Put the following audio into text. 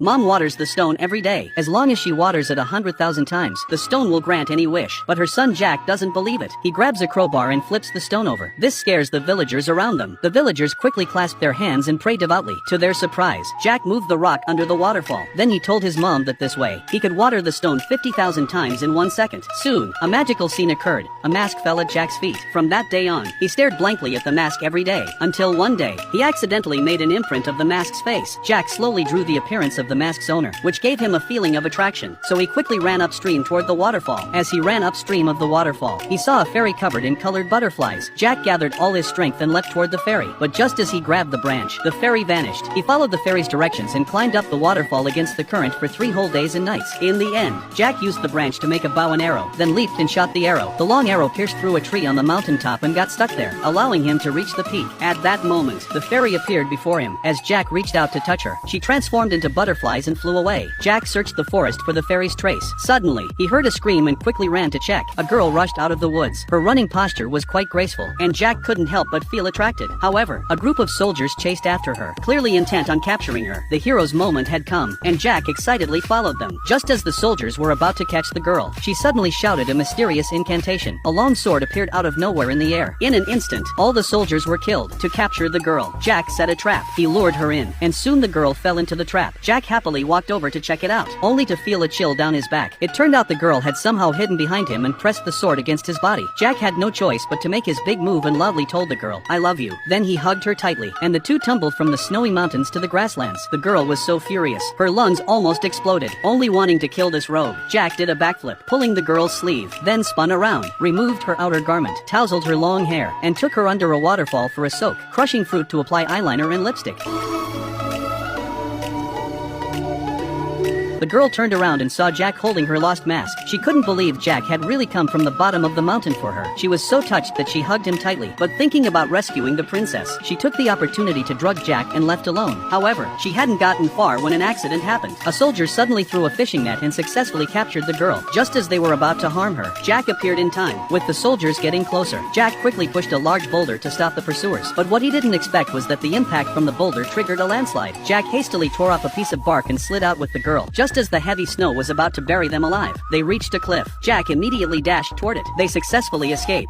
Mom waters the stone every day. As long as she waters it 100,000 times, the stone will grant any wish. But her son Jack doesn't believe it. He grabs a crowbar and flips the stone over. This scares the villagers around them. The villagers quickly clasp their hands and pray devoutly. To their surprise, Jack moved the rock under the waterfall. Then he told his mom that this way, he could water the stone 50,000 times in 1 second. Soon, a magical scene occurred. A mask fell at Jack's feet. From that day on, he stared blankly at the mask every day. Until one day, he accidentally made an imprint of the mask's face. Jack slowly drew the appearance of the mask's owner, which gave him a feeling of attraction. So he quickly ran upstream toward the waterfall. As he ran upstream of the waterfall, he saw a fairy covered in colored butterflies. Jack gathered all his strength and leapt toward the fairy. But just as he grabbed the branch, the fairy vanished. He followed the fairy's directions and climbed up the waterfall against the current for 3 whole days and nights. In the end, Jack used the branch to make a bow and arrow, then leaped and shot the arrow. The long arrow pierced through a tree on the mountaintop and got stuck there, allowing him to reach the peak. At that moment, the fairy appeared before him. As Jack reached out to touch her, she transformed into butterflies and flew away. Jack searched the forest for the fairy's trace. Suddenly, he heard a scream and quickly ran to check. A girl rushed out of the woods. Her running posture was quite graceful, and Jack couldn't help but feel attracted. However, a group of soldiers chased after her, clearly intent on capturing her. The hero's moment had come, and Jack excitedly followed them. Just as the soldiers were about to catch the girl, she suddenly shouted a mysterious incantation. A long sword appeared out of nowhere in the air. In an instant, all the soldiers were killed. To capture the girl, Jack set a trap. He lured her in, and soon the girl fell into the trap. Jack happily walked over to check it out, only to feel a chill down his back. It turned out the girl had somehow hidden behind him and pressed the sword against his body. Jack had no choice but to make his big move and loudly told the girl, "I love you." Then he hugged her tightly, and the two tumbled from the snowy mountains to the grasslands. The girl was so furious, her lungs almost exploded. Only wanting to kill this rogue, Jack did a backflip, pulling the girl's sleeve, then spun around, removed her outer garment, tousled her long hair, and took her under a waterfall for a soak, crushing fruit to apply eyeliner and lipstick. The girl turned around and saw Jack holding her lost mask. She couldn't believe Jack had really come from the bottom of the mountain for her. She was so touched that she hugged him tightly. But thinking about rescuing the princess, she took the opportunity to drug Jack and left alone. However, she hadn't gotten far when an accident happened. A soldier suddenly threw a fishing net and successfully captured the girl. Just as they were about to harm her, Jack appeared in time. With the soldiers getting closer, Jack quickly pushed a large boulder to stop the pursuers. But what he didn't expect was that the impact from the boulder triggered a landslide. Jack hastily tore off a piece of bark and slid out with the girl. Just as the heavy snow was about to bury them alive, they reached a cliff. Jack immediately dashed toward it. They successfully escaped.